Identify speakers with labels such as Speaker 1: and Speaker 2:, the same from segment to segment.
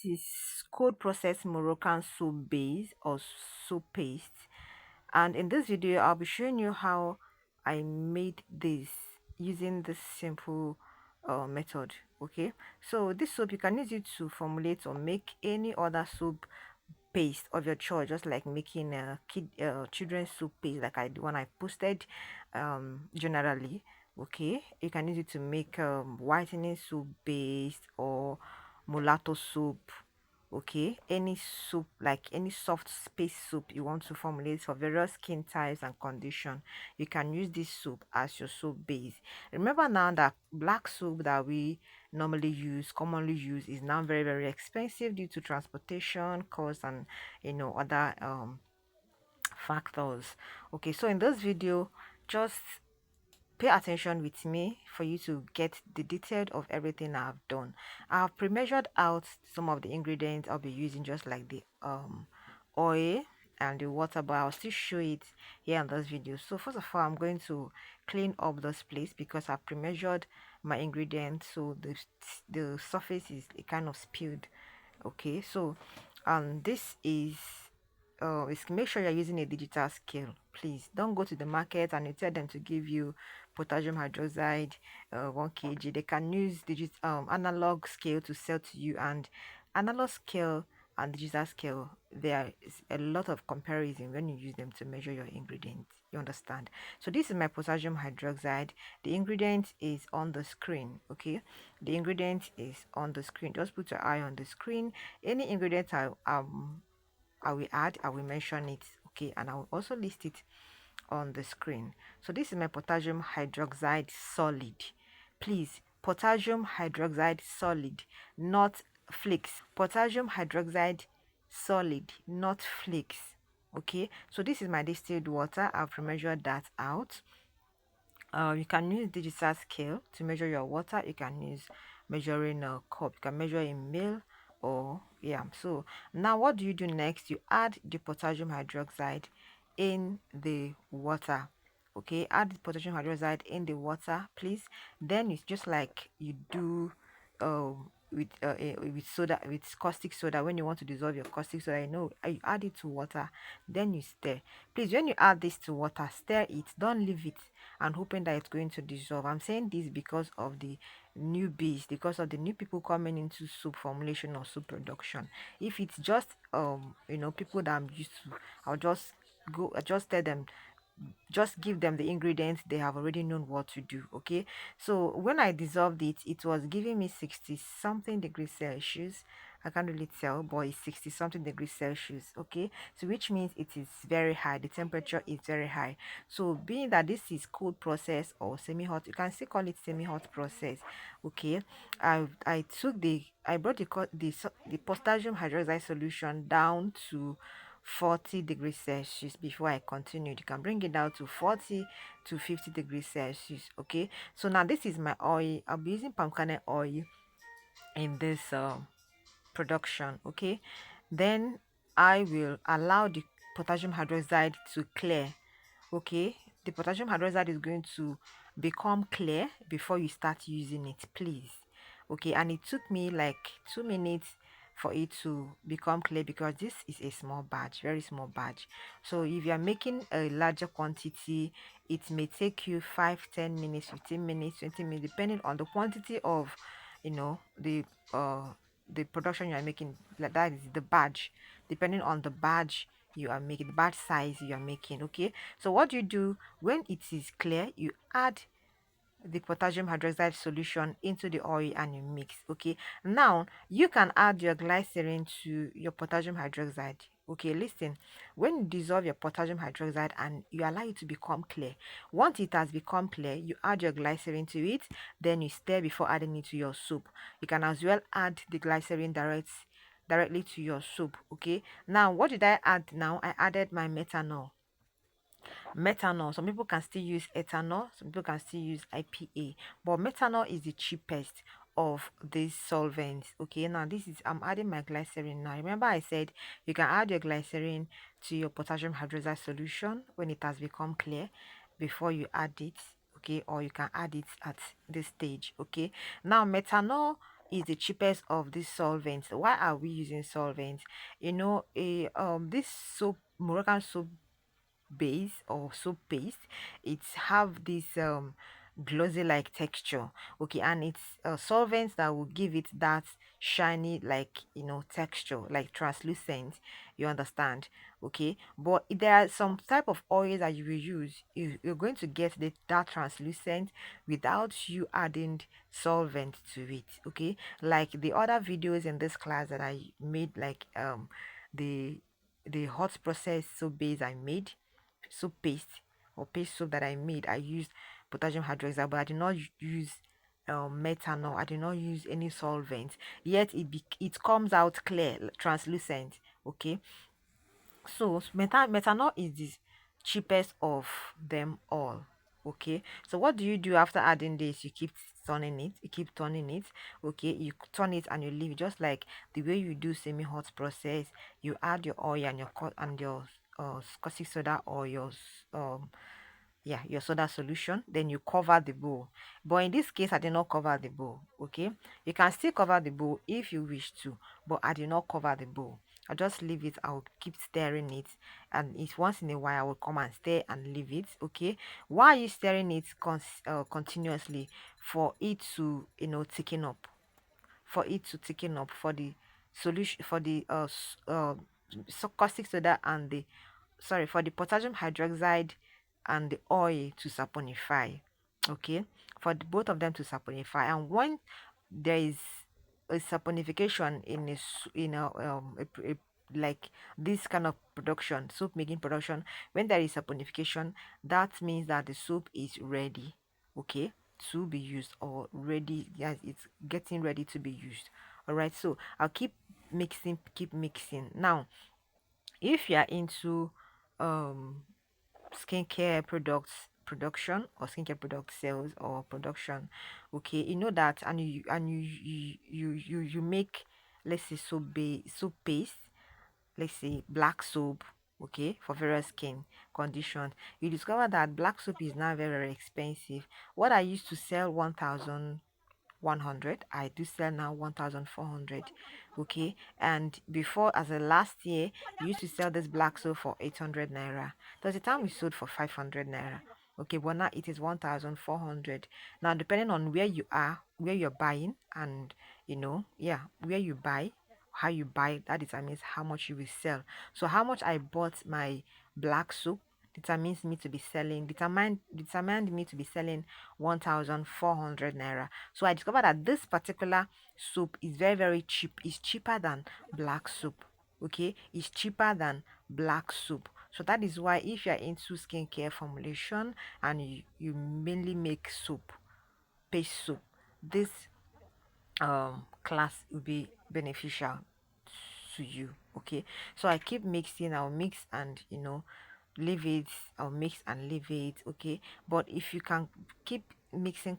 Speaker 1: this is cold processed Moroccan soap base or soap paste, and in this video I'll be showing you how I made this using this simple method. Okay, so this soap you can use it to formulate or make any other soap paste of your choice, just like making a children's soup paste like the one I posted generally. Okay, you can use it to make whitening soup paste or mulatto soup. Okay, any soup, like any soft space soup you want to formulate for various skin types and condition, you can use this soup as your soup base. Remember now that black soup that we commonly use, is now very expensive due to transportation costs and other factors. Okay, so in this video, just pay attention with me for you to get the detail of everything I've done. I've pre-measured out some of the ingredients I'll be using, just like the oil and the water, but I'll still show it here in this video. So first of all, I'm going to clean up this place because I've pre-measured my ingredients, so the surface is kind of spilled. Okay, so this is make sure you're using a digital scale. Please don't go to the market and you tell them to give you potassium hydroxide 1 kg. They can use analog scale to sell to you, and analog scale and digital scale, there is a lot of comparison when you use them to measure your ingredients. You understand? So this is my potassium hydroxide. The ingredient is on the screen. Okay, the ingredient is on the screen. Just put your eye on the screen. Any ingredient I will add, I will mention it. Okay, and I will also list it on the screen. So this is my potassium hydroxide solid. Please, potassium hydroxide solid, not flakes. Potassium hydroxide solid, not flakes. Okay, so this is my distilled water. I've measured that out. You can use digital scale to measure your water. You can use measuring a cup. You can measure in mil, or yeah. So now what do you do next? You add the potassium hydroxide in the water. Okay, add the potassium hydroxide in the water, please. Then it's just like you do with soda, with caustic soda. When you want to dissolve your caustic soda, you add it to water, then you stir. Please, when you add this to water, stir it, don't leave it and hoping that it's going to dissolve. I'm saying this because of the newbies, because of the new people coming into soup formulation or soup production. If it's just people that I'm used to, I just tell them, just give them the ingredients, they have already known what to do. Okay, so when I dissolved it, it was giving me 60 something degrees Celsius. I can't really tell, but it's 60 something degrees Celsius. Okay, so which means it is very high, the temperature is very high. So being that this is cold process or semi-hot, you can still call it semi-hot process. Okay, I brought the potassium hydroxide solution down to 40 degrees Celsius before I continued. You can bring it down to 40 to 50 degrees Celsius. Okay, so now this is my oil. I'll be using palm kernel oil in this production. Okay, then I will allow the potassium hydroxide to clear. Okay, the potassium hydroxide is going to become clear before you start using it, please. Okay, and it took me like 2 minutes for it to become clear because this is a small batch, very small batch. So if you are making a larger quantity, it may take you 5 10 minutes, 15 minutes, 20 minutes, depending on the quantity of the production you are making. Like, that is the batch, depending on the batch you are making, the batch size you are making. Okay, so what you do when it is clear, you add the potassium hydroxide solution into the oil and you mix. Okay, now you can add your glycerin to your potassium hydroxide. Okay, listen, when you dissolve your potassium hydroxide and you allow it to become clear, once it has become clear, you add your glycerin to it, then you stir before adding it to your soup. You can as well add the glycerin directly to your soup. Okay, now what did I add? Now I added my methanol. Some people can still use ethanol, some people can still use IPA, but methanol is the cheapest of these solvents. Okay, now I'm adding my glycerin. Now remember I said you can add your glycerin to your potassium hydroxide solution when it has become clear before you add it. Okay, or you can add it at this stage. Okay, now methanol is the cheapest of these solvents. Why are we using solvents? You know, a this soap, Moroccan soap base or soap paste, it's have this glossy like texture, okay, and it's solvents that will give it that shiny, like, you know, texture, like translucent, you understand, okay. But there are some type of oils that you will use, you're going to get that translucent without you adding solvent to it, okay. Like the other videos in this class that I made, like the hot process soap base I made, soap paste or paste soap that I made, I used potassium hydroxide, but I did not use methanol. I did not use any solvent. Yet it comes out clear, translucent. Okay, so methanol is the cheapest of them all. Okay, so what do you do after adding this? You keep turning it, you keep turning it. Okay, you turn it and you leave it, just like the way you do semi hot process. You add your oil and your caustic soda or your yeah, your soda solution, then you cover the bowl. But in this case, I did not cover the bowl. Okay, you can still cover the bowl if you wish to, but I did not cover the bowl. I just leave it. I'll keep stirring it, and it's once in a while I will come and stir and leave it. Okay, why are you stirring it continuously? For it to, you know, thicken up, for it to thicken up, for the solution, for the caustic soda and the, sorry, for the potassium hydroxide and the oil to saponify. Okay, for both of them to saponify. And when there is a saponification in like this kind of production, soap making production, when there is saponification, that means that the soap is ready, okay, to be used, or ready, yes, it's getting ready to be used. All right, so I'll keep mixing. Now, if you are into um skincare products production or skincare product sales or production, okay, you know that, and you make, let's say, soap paste, let's say black soap, okay, for various skin conditions. You discover that black soap is now very, very expensive. What I used to sell 1,100, I do sell now 1,400, okay. And before, as a last year, we used to sell this black soap for 800 naira. There was a time we sold for 500 naira, okay, but now it is 1,400. Now, depending on where you are, where you're buying, and, you know, yeah, where you buy, how you buy, that determines how much you will sell. So how much I bought my black soap determines me to be selling, determined me to be selling 1,400 naira. So I discovered that this particular soap is very, very cheap. It's cheaper than black soap. Okay, it's cheaper than black soap. So that is why, if you're into skincare formulation and you mainly make soap, paste soap, this class will be beneficial to you. Okay, so I keep mixing. I'll mix and, you know, leave it. I'll mix and leave it. Okay, but if you can keep mixing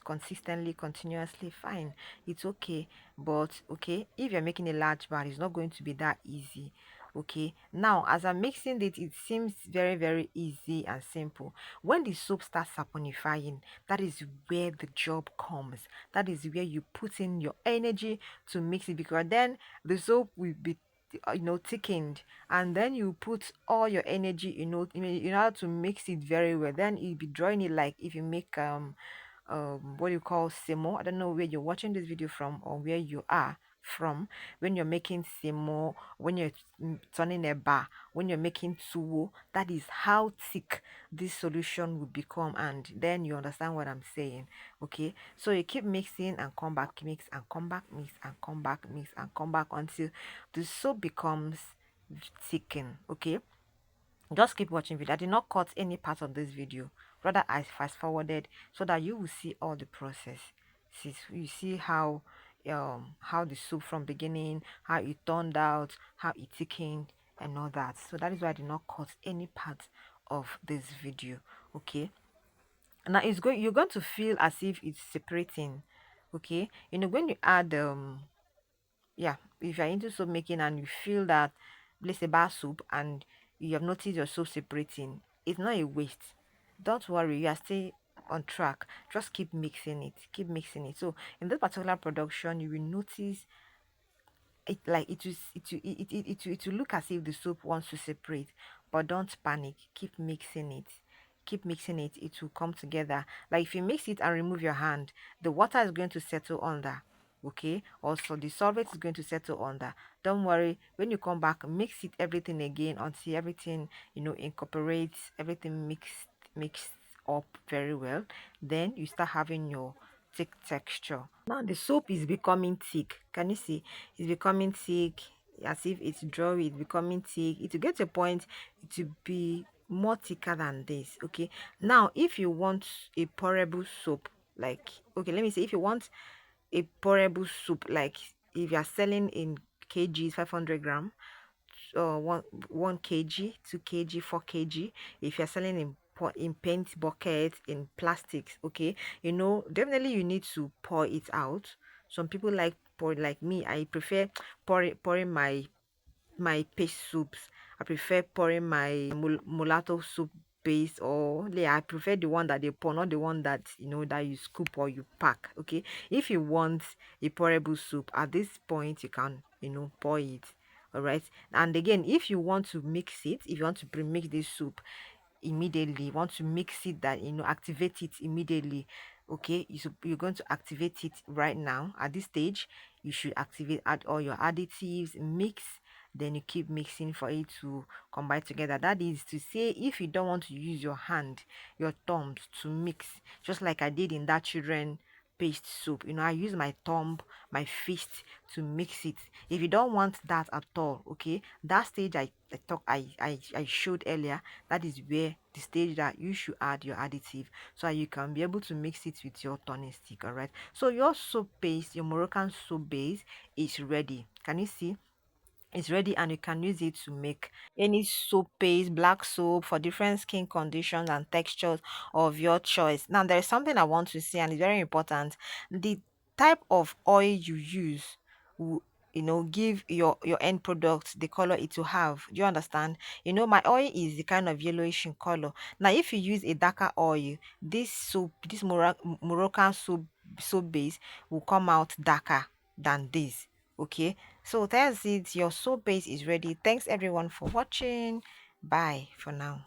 Speaker 1: consistently, continuously, fine, it's okay. But okay, if you're making a large bar, it's not going to be that easy. Okay, now as I'm mixing it, it seems very, very easy and simple. When the soap starts saponifying, that is where the job comes. That is where you put in your energy to mix it, because then the soap will be, you know, thickened, and then you put all your energy, you know, in order to mix it very well. Then you'll be drawing it, like if you make what you call semo. I don't know where you're watching this video from or where you are from. When you're making semo, when you're turning a bar, when you're making tuwo, that is how thick this solution will become. And then you understand what I'm saying. Okay, so you keep mixing and come back, mix and come back, mix and come back, mix and come back, until the soap becomes thickened. Okay, just keep watching video. I did not cut any part of this video, rather I fast forwarded, so that you will see all the process. See, you see how the soup from beginning, how it turned out, how it thickened, and all that. So that is why I did not cut any part of this video. Okay, now you're going to feel as if it's separating. Okay, you know, when you add yeah, if you're into soap making and you feel that, let's say, bar soup, and you have noticed your soap separating, it's not a waste. Don't worry, you are still on track, just keep mixing it, keep mixing it. So in this particular production, you will notice it, like it will look as if the soap wants to separate, but don't panic, keep mixing it, keep mixing it, it will come together. Like if you mix it and remove your hand, the water is going to settle under, okay? Also the solvent is going to settle under. Don't worry, when you come back, mix it everything again until everything, incorporates, everything mixed up very well. Then you start having your thick texture. Now the soap is becoming thick. Can you see? It's becoming thick, as if it's dry. It's becoming thick. It will get to a point it will be more thicker than this. Okay. Now, if you want a pourable soap, like, okay, let me say, if you want a pourable soup, like if you are selling in kgs, 500 gram, 1 kg, 2 kg, 4 kg. If you're selling in in paint buckets, in plastics, okay, definitely you need to pour it out. Some people like pour, like me, I prefer pouring my paste soups. I prefer pouring my mulatto soup base, or yeah, I prefer the one that they pour, not the one that that you scoop or you pack. Okay, if you want a pourable soup, at this point you can pour it. All right, and again, if you want to mix it, if you want to pre-mix this soup immediately, you want to mix it, that activate it immediately, okay, you're going to activate it right now. At this stage, you should add all your additives, mix, then you keep mixing for it to combine together. That is to say, if you don't want to use your hand, your thumbs to mix, just like I did in that children paste soup, I use my thumb, my fist to mix it. If you don't want that at all, okay, that stage I showed earlier, that is where the stage that you should add your additive, so you can be able to mix it with your turning stick. All right, so your soap paste, your Moroccan soap base is ready. Can you see? It's ready, and you can use it to make any soap paste, black soap, for different skin conditions and textures of your choice. Now there is something I want to say, and it's very important. The type of oil you use will give your end product the color it will have. Do you understand? My oil is the kind of yellowish in color. Now if you use a darker oil, this Moroccan soap base will come out darker than this. Okay, so that's it. Your soap base is ready. Thanks everyone for watching. Bye for now.